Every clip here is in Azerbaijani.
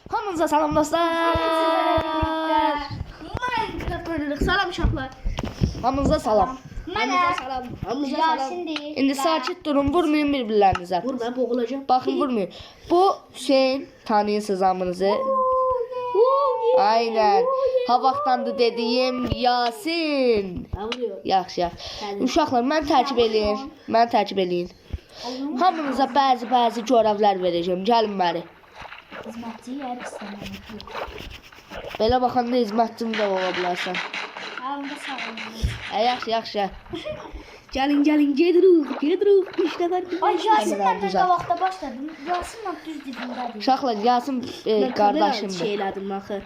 Hamınıza salam dostlar. Salam uşaqlar. Hamınıza salam. Mənə salam. Yasindir. İndi sakit durun, vurmayın bir-birlərinizə. Vurma, boğulacağım. Baxın, vurmayın. Bu Hüseyin, tanıyırsınız hamınızı. Aynen. Ha vaxtdandır dediyim Yasin. Yaxşı, yaxşı. Uşaqlar, mən tərkib eləyin. Hamınıza bəzi görevlər verəcəm. Gəlin bəri. Hizmetçi yer istəmirəm. Belə baxanda hizmetçin də ola bilərsən. Onda sağ olun. Yaxşı. Gəlin, gedirik. 3 nəfər. Ay, Yasin Kamera mən düzəlt. də vaxta başladım. Yasin mən düz dedimdədir. Uşaqlar, Yasin qardaşımdır. Şeylədim axı.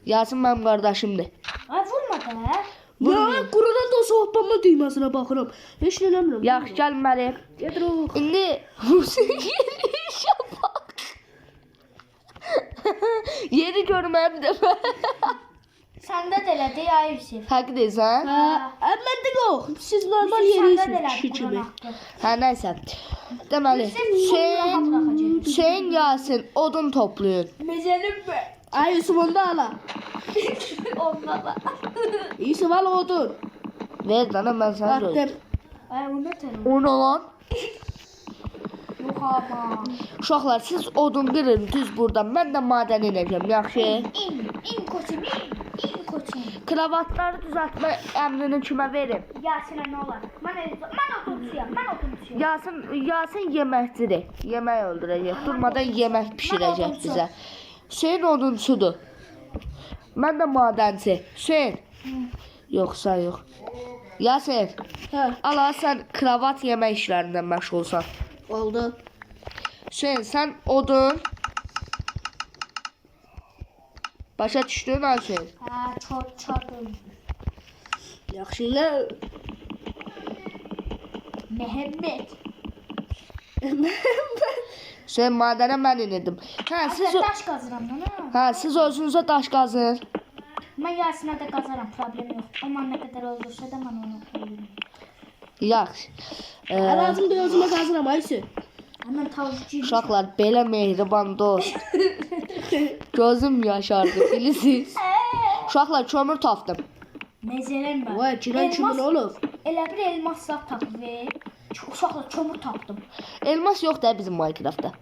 Yasin mənim qardaşımdır. Ay, vurma da. Vurmayın. Qurudan da soğuqlanma düyməsinə baxıram. Heç nə eləmirəm. Yaxşı, gəlin bəri. Gedirik. İndi işə bax. Yeri görməyəm bir dəfə. Səndə də elədi, ay Yusuf. Həqiq deyirsən? Məndə yox. Siz normal yeriysiniz kişi kimi. Hə, nəysə. Deməli, Hüseyin, Yasin, odun toplayın. Mecelim mi? Ay Yusuf onu da ala. Onunla da. Yusuf al odun. Ver dana, mən sənə Attım. görürüm. Ay, o nə tər? O nə lan? Yox ama. Uşaqlar, siz odun qırın düz buradan. Mən də madən inəcəm, yaxşı? İn koçum, in koçum. Kravatları düzəltmə əmrini kimə verin? Yasinə nə olar? Mən otursuyam. Yasin yeməkçidir. Yemək öldürəcək. Durmadan yemək pişirəcək bizə. Hüseyin odunçudur. Mən də madənçi. Hüseyin. Yox, sən yox. Yasin. Ala, sən kravat yemək işlərindən məşğulsan. Oldu. Hüseyin, sən odun. Başa düşdün, Hüseyin? Hə, çoğun. Yaxşı ilə. Məhəmməd. Hüseyin, madənə mən inirdim. Siz daş qazıram da. Siz özünüzə daş qazın. Mən Yasinə də qazaram, problem yox. Amma nə qədər olursa da mən onu qoyuram. Yaxşı. Lazım da özümə qazıram ay Yusuf. Mən tavukçuyum. Uşaqlar, belə mehriban dost. Gözüm yaşardı, bilirsiniz. Uşaqlar, kömür tapdım. Mezələnmə. Vay, girən kimin olub? Elə bir elmas zat tapıb ver. Uşaqlar, kömür tapdım. Elmas yox da bizim Minecraftda.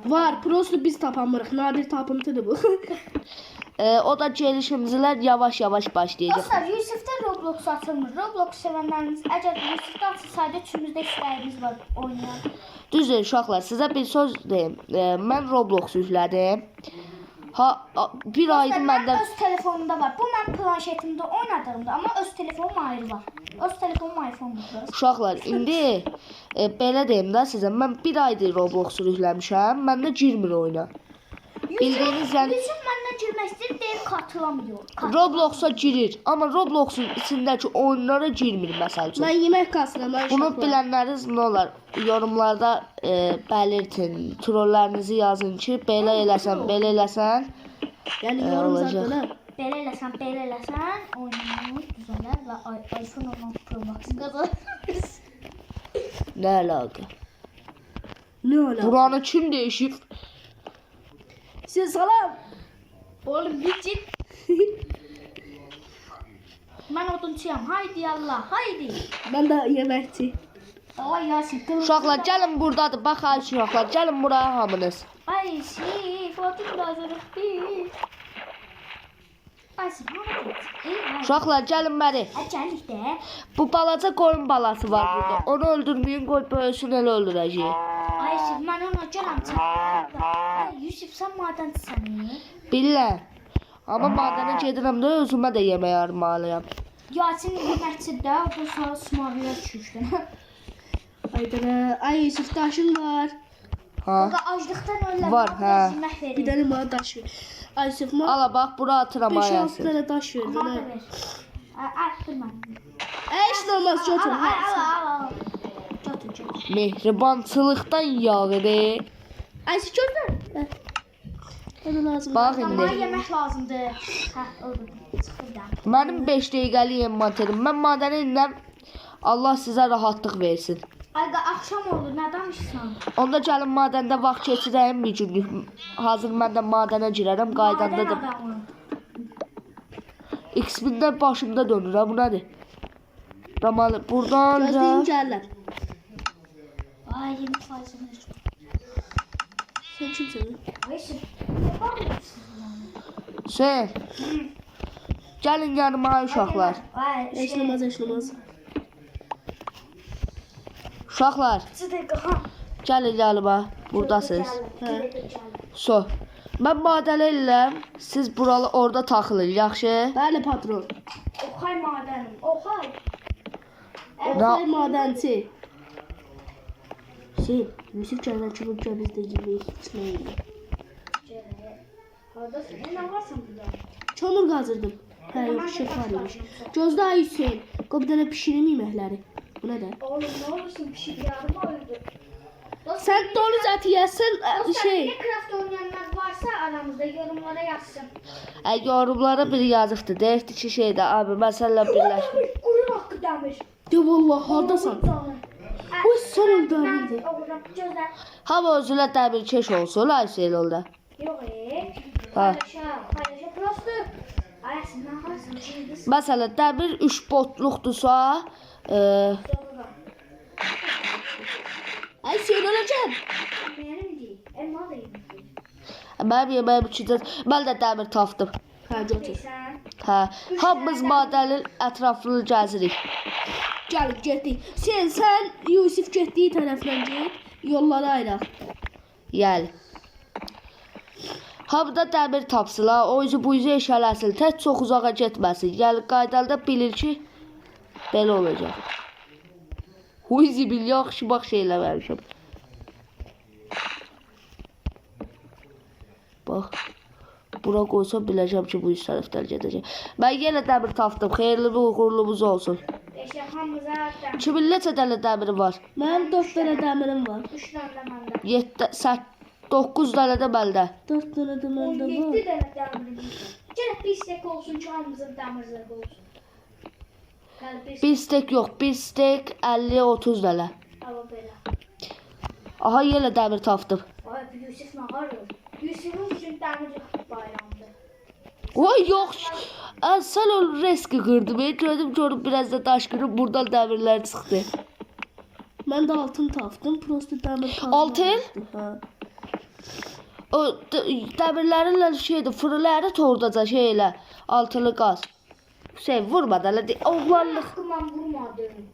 Var, prosto biz tapamırıq. Nadir tapıntıdır bu. O da gelişimizlər yavaş-yavaş başlayacaq. Dostlar, Yusuf'da Roblox açılmır. Roblox sevənləriniz, əgər Yusuf'da açılsaydı üçümüzdə istəyimiz var oynayan. Düzdür uşaqlar, sizə bir söz deyim. Mən Roblox yüklədim. Bir aydır məndə... Öz telefonumda var. Bu mən planşetimdə oynadığımda, amma öz telefonum ayrı var. Öz telefonum iPhone-dur. Uşaqlar, indi belə deyim də sizə, mən bir aydır Roblox yükləmişəm, məndə girmir oyuna. Bildiyiniz yəni... Yusuf məndən girmək istəyir, deyib katılamıyor. Roblox'a girir, amma Roblox'un içindəki oyunlara girmir məsəl üçün. Mən yemək qazıram ay Bunu uşaqlar. bilənləriniz nə olar? Yorumlarda belirtin, trollərinizi yazın ki, belə eləsən. Yəni yorum olacaq. zadına. Belə eləsən, oyununu düzələr və iPhone 16 Pro Max qazanırız. Nə əlaqə? Nə ola? Buranı kim değişib? Siz salam. Oğlum git. Mən odunçuyam. Haydi Allah, haydi. Mən də yeməkçi. Ay Yasin, Uşaqlar gəlin buradadır. Bax ay uşaqlar, gəlin buraya hamınız. Ay Yusuf, odun lazımdır. Ay Yusuf, Uşaqlar gəlin bəri. Gəlik də. Bu balaca qoyun balası var burada. Onu öldürməyin, qoy böyüsün, elə öldürəcək. Ay Yusuf, mən ona görəm çatdım. Ay Yusuf, sən madəncisən. Bilirəm. Amma madənə gedirəm də özümə də yemək armalıyam. Yasin yeməkçidə, bu sana smarıya düşüşdü. Ay Yusuf daşın var. Qaqa aclıqdan ölürəm. Var, hə. Bir dənə mənə daş ver. Ay Yusuf, mən Ala bax, bura atıram 5-6 ayası. dənə daş ver. Bana Mənə. ver. Attır mən. Heç nə olmaz, götür. Al. Götür. Mehribançılıqdan yağır. Ay Yusuf, götür. Mənə lazım. Bax Amma indi. yemək lazımdır. Öldürdüm. Çıxırdım. Mənim 5 dəqiqəlik envanterim. Mən madənə inəm. Allah sizə rahatlıq versin. Aga akşam oldu. Nə danışsan? Onda gəlin madəndə vaxt keçirəyim bir günlük. Hazır mən də madənə girərəm, qaydanda da. adamı. X-Bindən başımda dönür ha, bu nədir? Ramalı buradan Gözləyim gəlirlər. Ay 20%'ını. Sen kimsin? Ayşe. Sen. Gəlin yanıma uşaqlar. Ay Eşlemez eşlemez. Uşaqlar, gəlin yanıma. Buradasınız. So. Mən madələ eləm, siz buralı orada taxılın, yaxşı? Bəli patron. Oxay madənim. Oxay. Oxay madençi. Şey, Yusuf gələn kimi biz də yemək içməyik. Hardasın? Nə varsan burada? Çamur qazırdım. Hə, yox, şef var imiş. Gözdə ay Hüseyin. Qoy bir dənə pişirin yeməkləri. Bu nədir? Oğlum nə olursun pişir yarım ayırdı. Sən donuz əti yesən, şey. Minecraft oynayanlar varsa aramızda yorumlara yazsın. Yorumlara bir yazıqdır. Deyirdi ki şeydə, abi mən sənlə birləşmir. Qurun haqqı dəmir. De vallah, hardasan? Oy, sən öldü abi. Oğlum gözlər. Hava özülə dəmir keş olsun, Ayşeyl oldu. Yox Ha. Paylaşa prosto. Ayasın nə varsın şimdi? Məsələn, dəmir 3 botluqdursa, Sonra. Ay Hüseyin öləcəm. Mənim deyil. Elma da yedim. mənim yeməyim içində, mən də dəmir tapdım. Hə, götür. Sən Hə, hamımız madənin ətrafını gəzirik. Gəl, getdik. Sən Yusuf getdiyi tərəfdən get. Yolları ayıraq. Yəni. Hamıda dəmir tapsın, o yüzü bu yüzü eşələsin, tək çox uzağa getməsin. Yəni, qaydanda bilir ki, belə olacaq. Huizi bil, yaxşı bax şey eləməmişəm. Bax, bura qoysam biləcəm ki, bu üst tərəfdən gedəcək. Mən yenə dəmir tapdım, xeyirli bir uğurlumuz olsun. beşə hamıza dən. Kimin neçə dənə dəmiri var? Mənim 4 dənə dəmirim var. 3 dənə məndə. 9 dənə də məndə. 4 dənə də məndə 17 var. dənə dəmirim var. Gələk bir istek olsun ki hamımızın dəmir zırhı olsun. Gələk Bir stek yox, bir stek 50-30 dənə. hava belə. Aha, yenə dəmir tapdım. Ay bu Yusuf nə qarır? Yusufun üçün dəmir bayramdır. Oy yox. Sən o reski qırdım. Gördüm biraz da daş qırıb buradan dəmirlər çıxdı. Mən də altın tapdım. Prosto dəmir kazma. Altın? Hə. O dəmirlərlə şeydir, fırıları tordaca şeylə altılı qaz. Şey vurma da elə oğlanlıq. Haqqı mən vurmadım.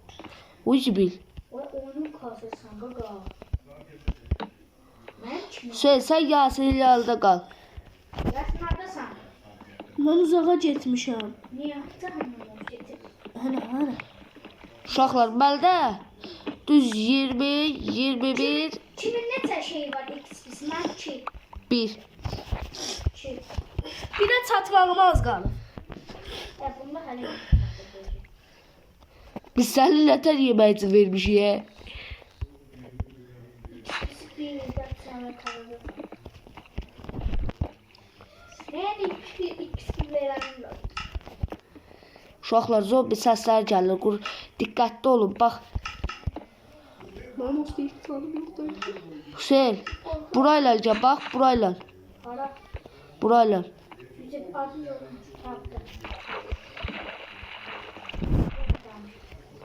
Uy bil. Oy onun kasırsan qaqa. Mən kimi? Şey sən Yasin'in yanında qal. Bəs nərdəsən? Mən uzağa getmişəm. Niyə? Cəhənnəmə getir. Hələ. Uşaqlar məndə düz 20, 21, Kimin neçə şey var XP-si? Mən 2. 1. 2. Bir də çatmağıma az qalıb. Bunda hələ Biz sənin nətər yemək vermişik. bir sənə qaldı. Yəni XP verənim var. Uşaqlar zombi səsləri gəlir. Diqqətli olun. Bax, Mənim o steyik canım yoxdur. Hüseyn, burayla gəl, bax, burayla. Ara. Burayla. Yüzə adı yolun çıxartdı.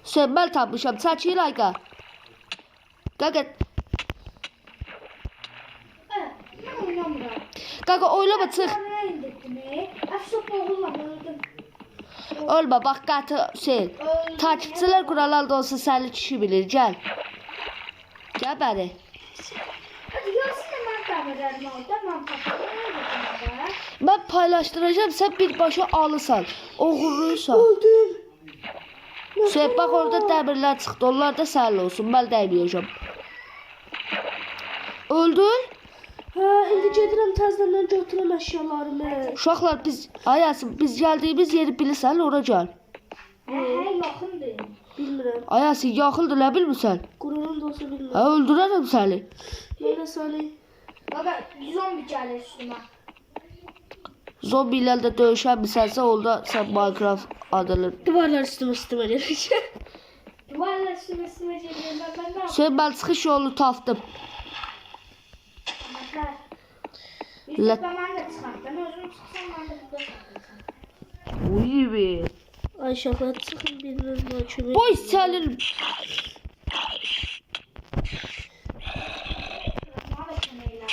Hüseyn, mən tapmışam. Çəkil ayqa. Qaqa, Mən oynamıram. qaqa oynama çıx. Nə indirdim? Əfsop oğullam öldüm. Ölmə, bax, qatı Hüseyn. Takipçilər quralar da olsa səni kişi bilir. Gəl. Gəl bəri. Hadi yazsın mən qəbərlərim orada. Mən tapıyorum. Mən paylaşdıracağım, sən birbaşa alırsan. Oğurluysan. Öldüm. Hüseyn, bax orada dəmirlər çıxdı. Onlar da sənin olsun. Mən dəyməyəcəm. Öldün? Hə, indi gedirəm təzədən götürəm əşyalarımı. Uşaqlar, biz gəldiyimiz yeri bilirsən, ora gəl. Hə, yaxındır. Bilmirəm. Ayası, yaxıldır, nə bilmirsən? Quranın da olsa bilmirəm. Hə, öldürərəm səni. Mənə səni. Qaqa, zombi gəlir üstümə. Zombi ilə də döyüşənmisənsə, onda sən Minecraft adılır. Duvarlar üstümə eləyir. Duvarlar üstüme geliyorum. Ben ne yapayım? Hüseyin ben çıxış yolu tapdım. Yusuf ben de çıkart. Ben özüm çıksam ben de burada çıkartacağım. Uy be. Ay uşaqlar çıxın bir-birinə kömək. Boy səlir. Bana da köməklər.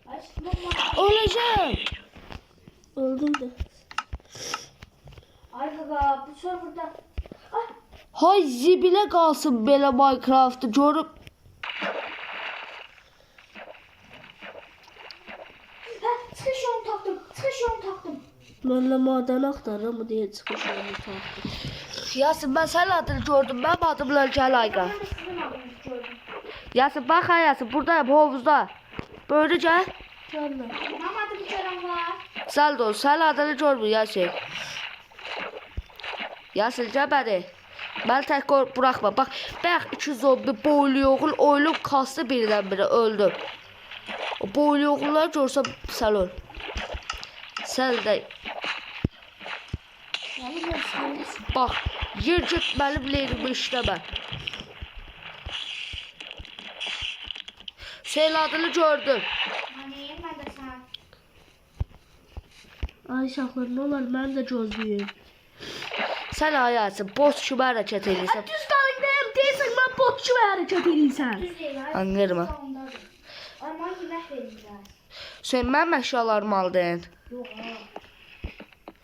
Ay sıkılma. Öleceğim. Öldüm də. Ay gaga bu serverda. Ay. Hay zibilə qalsın belə Minecraft'ı görüb. Ha çıkış yolunu taktım. Çıkış yolunu taktım. Mənlə madən axtarıram, bu deyə çıxış yolunu tapdım. Yasin ben senin adını gördüm. Ben adımla gel Ayqa. Ben de sizin adınızı gördüm. Yasin bak ha Yasin buradayım hovuzda. Böyle gel. Gəllə. Benim adımı gören var. Sen de ol. Senin adını görmür Yasin. Yasin gel beni. Ben tek bırakma. Bak iki zombi boylu yoğul oylum kastı birden-bire öldüm. O boylu yoğulları görsem sen öl. Sen de bak yer git benim leyimi işleme. Senin adını gördüm. Hani ben de sen. Ay uşaqlar, nə olar, mən də gözləyim. Sen hayatın boş kimi hərəkət edirsən. Düz qalındayım, deyirsən, mən boş kimi hərəkət edirsən. Düz değil. Ay. Anlarım. Salondadır. Ay bana yemek verirler. Sen mənim əşyalarımı aldın. Yok ha.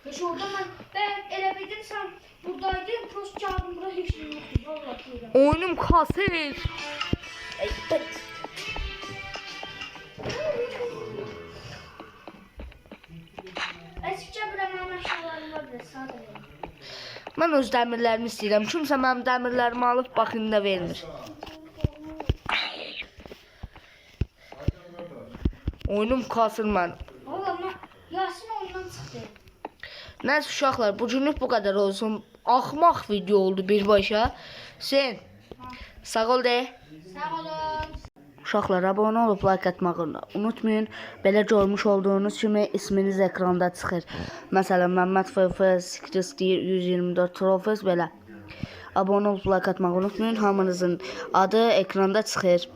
Hiç orada ben ele bildim sen buradaydın. Prost çağırdım buraya hiç şey yoktu. Vallahi söylüyorum. Oyunum kasır. Eskicə buranın aşağılarında bir sadece. Mən öz dəmirlərimi istəyirəm. Kimsə mənim dəmirlərimi alıb baxında vermir. Oyunum kasır mən. Valla Yasin ondan çıktı. Nəysə uşaqlar, bugünlük bu qədər olsun. Axmaq video oldu birbaşa. Sen sağ ol de. Sağ olun. Uşaqlar, abunə olub like atmağı unutmayın. Belə görmüş olduğunuz kimi isminiz ekranda çıxır. Məsələn, Məmməd Fıfız, Kristiyer 124 Trofes belə. Abunə olub like atmağı unutmayın. Hamınızın adı ekranda çıxır.